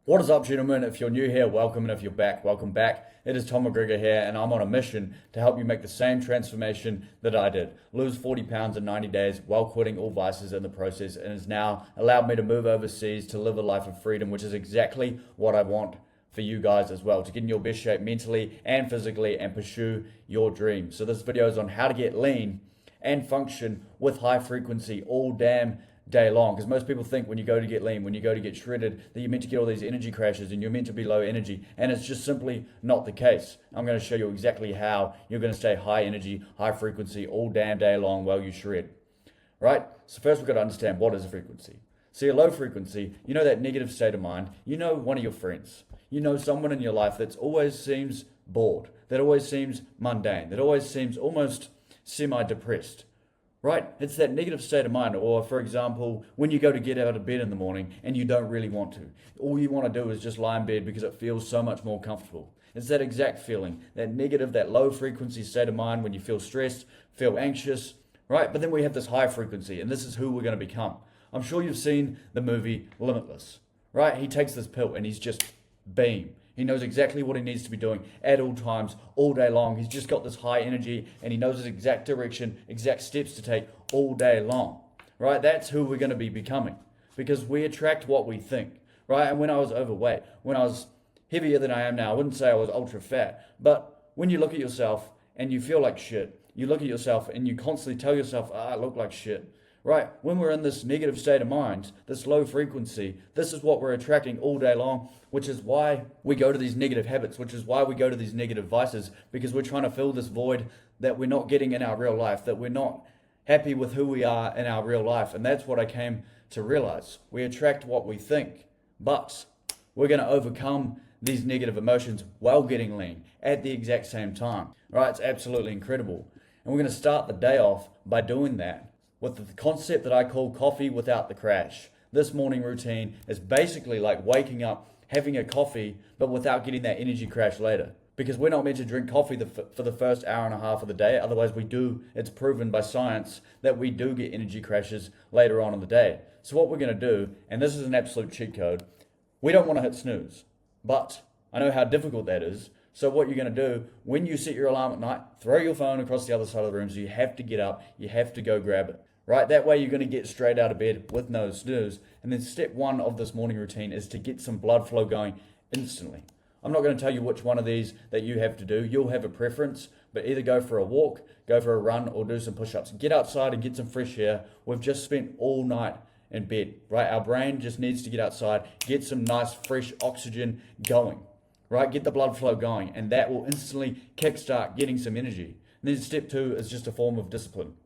What is up, gentlemen? If you're new here, welcome, and if you're back, welcome back. It is Tom McGregor here, and I'm on a mission to help you make the same transformation that I did. Lose 40 pounds in 90 days while quitting all vices in the process, and has now allowed me to move overseas to live a life of freedom, which is exactly what I want for you guys as well, to get in your best shape mentally and physically and pursue your dreams. So this video is on how to get lean and function with high frequency all damn day long, because most people think when you go to get lean, when you go to get shredded, that you're meant to get all these energy crashes and you're meant to be low energy, and it's just simply not the case. I'm going to show you exactly how you're going to stay high energy, high frequency all damn day long while you shred. Right? So first we've got to understand, what is a frequency. See, a low frequency, you know, that negative state of mind, you know, one of your friends, you know, someone in your life that always seems bored, that always seems mundane, that always seems almost semi-depressed. Right? It's that negative state of mind. Or, for example, when you go to get out of bed in the morning and you don't really want to. All you want to do is just lie in bed because it feels so much more comfortable. It's that exact feeling, that negative, that low frequency state of mind when you feel stressed, feel anxious, right? But then we have this high frequency, and this is who we're going to become. I'm sure you've seen the movie Limitless, right? He takes this pill and he's just beam. He knows exactly what he needs to be doing at all times, all day long. He's just got this high energy and he knows his exact direction, exact steps to take all day long, right? That's who we're going to be becoming, because we attract what we think, right? And when I was overweight, when I was heavier than I am now, I wouldn't say I was ultra fat, but when you look at yourself and you feel like shit, you look at yourself and you constantly tell yourself, I look like shit. Right, when we're in this negative state of mind, this low frequency, this is what we're attracting all day long, which is why we go to these negative habits, which is why we go to these negative vices, because we're trying to fill this void that we're not getting in our real life, that we're not happy with who we are in our real life. And that's what I came to realize. We attract what we think, but we're going to overcome these negative emotions while getting lean at the exact same time. Right, it's absolutely incredible. And we're going to start the day off by doing that with the concept that I call coffee without the crash. This morning routine is basically like waking up, having a coffee, but without getting that energy crash later. Because we're not meant to drink coffee for the first hour and a half of the day. Otherwise we do, it's proven by science that we do get energy crashes later on in the day. So what we're going to do, and this is an absolute cheat code, we don't want to hit snooze. But I know how difficult that is. So what you're going to do, when you set your alarm at night, throw your phone across the other side of the room, so you have to get up, you have to go grab it. Right, that way you're going to get straight out of bed with no snooze. And then step one of this morning routine is to get some blood flow going instantly. I'm not going to tell you which one of these that you have to do. You'll have a preference, but either go for a walk, go for a run, or do some push-ups. Get outside and get some fresh air. We've just spent all night in bed, right? Our brain just needs to get outside, get some nice fresh oxygen going, right? Get the blood flow going, and that will instantly kickstart getting some energy. And then step two is just a form of discipline.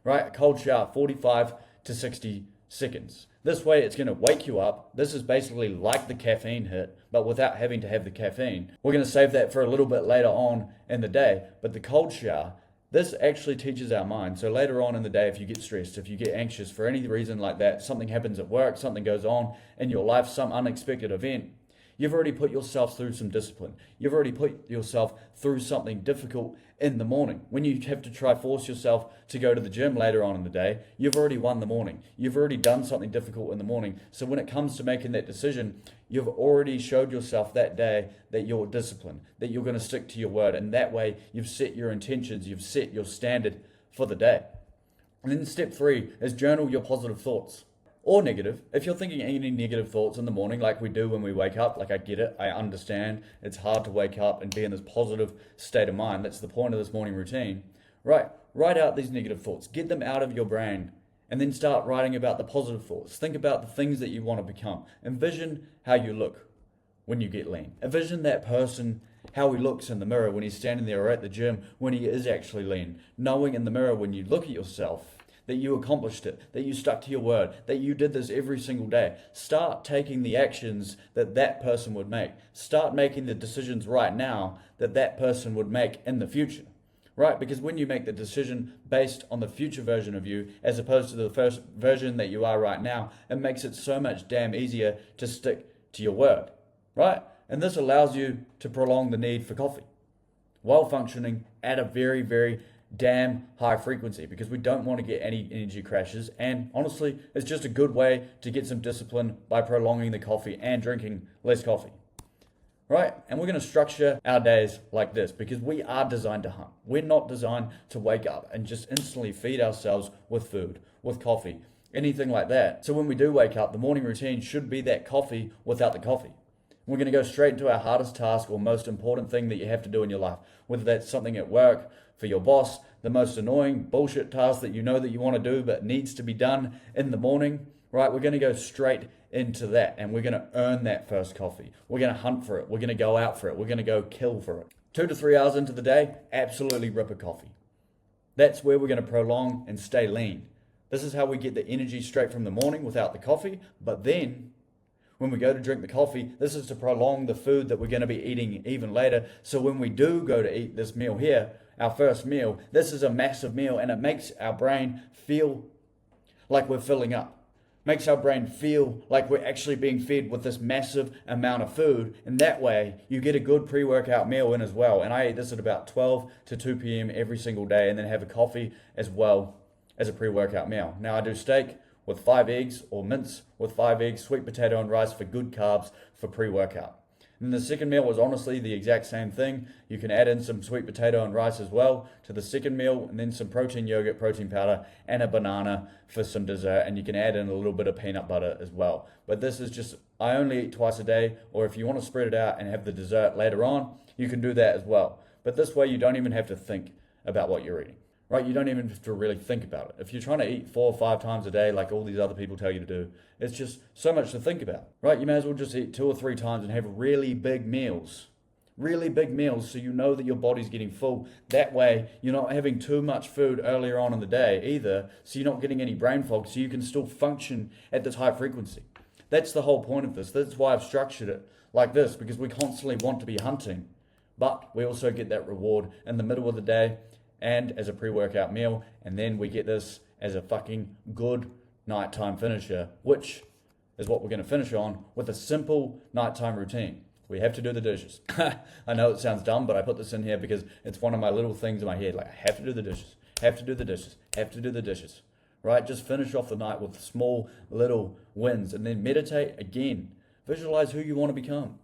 Right, a cold shower, 45 to 60 seconds. This way it's going to wake you up. This is basically like the caffeine hit, but without having to have the caffeine. We're going to save that for a little bit later on in the day, but the cold shower, this actually teaches our mind. So later on in the day, if you get stressed, if you get anxious for any reason like that, something happens at work, something goes on in your life, some unexpected event, you've already put yourself through some discipline. You've already put yourself through something difficult in the morning. When you have to force yourself to go to the gym later on in the day, you've already won the morning. You've already done something difficult in the morning. So when it comes to making that decision, you've already showed yourself that day that you're disciplined, that you're going to stick to your word. And that way you've set your intentions, you've set your standard for the day. And then step three is journal your positive thoughts. Or negative. If you're thinking any negative thoughts in the morning, like we do when we wake up, like I get it, I understand, it's hard to wake up and be in this positive state of mind. That's the point of this morning routine. Right, write out these negative thoughts, get them out of your brain, and then start writing about the positive thoughts. Think about the things that you want to become. Envision how you look when you get lean. Envision that person, how he looks in the mirror when he's standing there, or at the gym when he is actually lean. Knowing in the mirror when you look at yourself that you accomplished it, that you stuck to your word, that you did this every single day. Start taking the actions that that person would make. Start making the decisions right now that that person would make in the future, right? Because when you make the decision based on the future version of you, as opposed to the first version that you are right now, it makes it so much damn easier to stick to your word, right? And this allows you to prolong the need for coffee while functioning at a very, very damn high frequency because we don't want to get any energy crashes. And honestly, it's just a good way to get some discipline by prolonging the coffee and drinking less coffee. Right? And we're going to structure our days like this because we are designed to hunt. We're not designed to wake up and just instantly feed ourselves with food, with coffee, anything like that. So when we do wake up, the morning routine should be that coffee without the coffee. We're going to go straight into our hardest task or most important thing that you have to do in your life, whether that's something at work, for your boss, the most annoying bullshit task that you know that you want to do but needs to be done in the morning, right? We're going to go straight into that and we're going to earn that first coffee. We're going to hunt for it. We're going to go out for it. We're going to go kill for it. 2 to 3 hours into the day, absolutely rip a coffee. That's where we're going to prolong and stay lean. This is how we get the energy straight from the morning without the coffee, but then when we go to drink the coffee, this is to prolong the food that we're going to be eating even later. So when we do go to eat this meal here, our first meal, this is a massive meal and it makes our brain feel like we're filling up. Makes our brain feel like we're actually being fed with this massive amount of food. And that way you get a good pre-workout meal in as well. And I eat this at about 12 to 2 p.m. every single day and then have a coffee as well as a pre-workout meal. Now I do steak with 5 eggs or mince with 5 eggs, sweet potato and rice for good carbs for pre-workout. And the second meal was honestly the exact same thing. You can add in some sweet potato and rice as well to the second meal, and then some protein yogurt, protein powder, and a banana for some dessert. And you can add in a little bit of peanut butter as well. But this is just, I only eat twice a day, or if you want to spread it out and have the dessert later on, you can do that as well. But this way you don't even have to think about what you're eating. Right, you don't even have to really think about it. If you're trying to eat 4 or 5 times a day like all these other people tell you to do, it's just so much to think about. Right, you may as well just eat 2 or 3 times and have really big meals. Really big meals so you know that your body's getting full. That way, you're not having too much food earlier on in the day either, so you're not getting any brain fog, so you can still function at this high frequency. That's the whole point of this. That's why I've structured it like this, because we constantly want to be hunting, but we also get that reward in the middle of the day and as a pre-workout meal, and then we get this as a fucking good nighttime finisher, which is what we're going to finish on with a simple nighttime routine. We have to do the dishes. I know it sounds dumb, but I put this in here because it's one of my little things in my head. Like, I have to do the dishes, have to do the dishes, have to do the dishes, right? Just finish off the night with small little wins and then meditate again. Visualize who you want to become.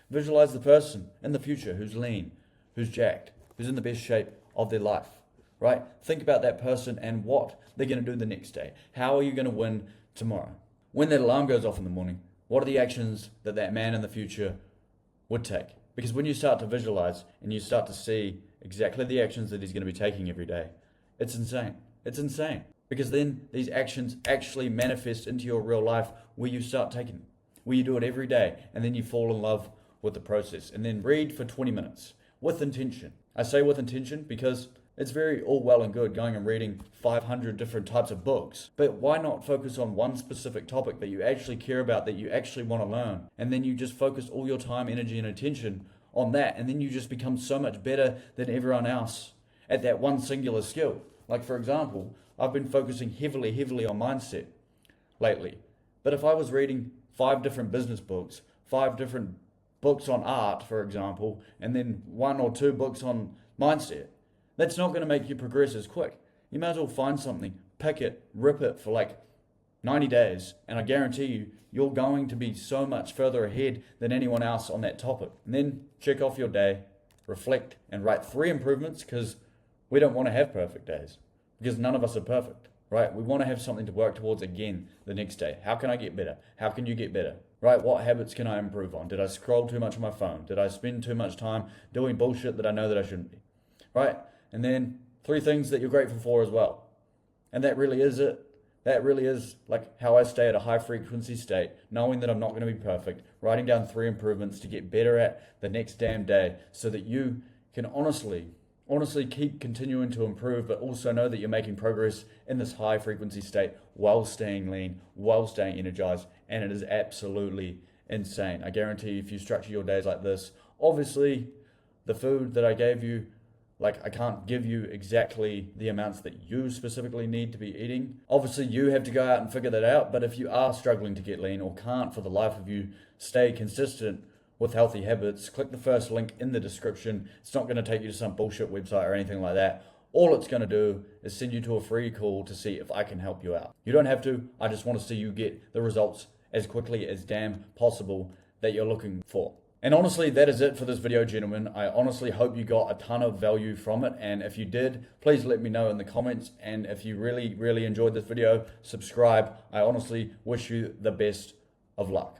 Visualize the person in the future who's lean, who's jacked, who's in the best shape of their life, right? Think about that person and what they're going to do the next day. How are you going to win tomorrow? When that alarm goes off in the morning, what are the actions that that man in the future would take? Because when you start to visualize and you start to see exactly the actions that he's going to be taking every day, it's insane. It's insane. Because then these actions actually manifest into your real life where you start taking them, where you do it every day, and then you fall in love with the process. And then read for 20 minutes with intention. I say with intention because it's very all well and good going and reading 500 different types of books, but why not focus on one specific topic that you actually care about, that you actually want to learn, and then you just focus all your time, energy, and attention on that, and then you just become so much better than everyone else at that one singular skill. Like, for example, I've been focusing heavily on mindset lately, but if I was reading 5 different business books, 5 different books on art, for example, and then 1 or 2 books on mindset, that's not going to make you progress as quick. You might as well find something, pick it, rip it for like 90 days, and I guarantee you, you're going to be so much further ahead than anyone else on that topic. And then check off your day, reflect, and write 3 improvements, because we don't want to have perfect days, because none of us are perfect, right? We want to have something to work towards again the next day. How can I get better? How can you get better? Right, what habits can I improve on? Did I scroll too much on my phone? Did I spend too much time doing bullshit that I know that I shouldn't be? Right? And then 3 things that you're grateful for as well. And that really is it. That really is like how I stay at a high frequency state, knowing that I'm not going to be perfect, writing down 3 improvements to get better at the next damn day so that you can honestly keep continuing to improve, but also know that you're making progress in this high frequency state while staying lean, while staying energized, and it is absolutely insane. I guarantee if you structure your days like this, obviously the food that I gave you, like, I can't give you exactly the amounts that you specifically need to be eating. Obviously you have to go out and figure that out, but if you are struggling to get lean or can't for the life of you stay consistent with healthy habits, click the first link in the description. It's not going to take you to some bullshit website or anything like that. All it's going to do is send you to a free call to see if I can help you out. You don't have to. I just want to see you get the results as quickly as damn possible that you're looking for. And honestly, that is it for this video, gentlemen. I honestly hope you got a ton of value from it. And if you did, please let me know in the comments. And if you really, really enjoyed this video, subscribe. I honestly wish you the best of luck.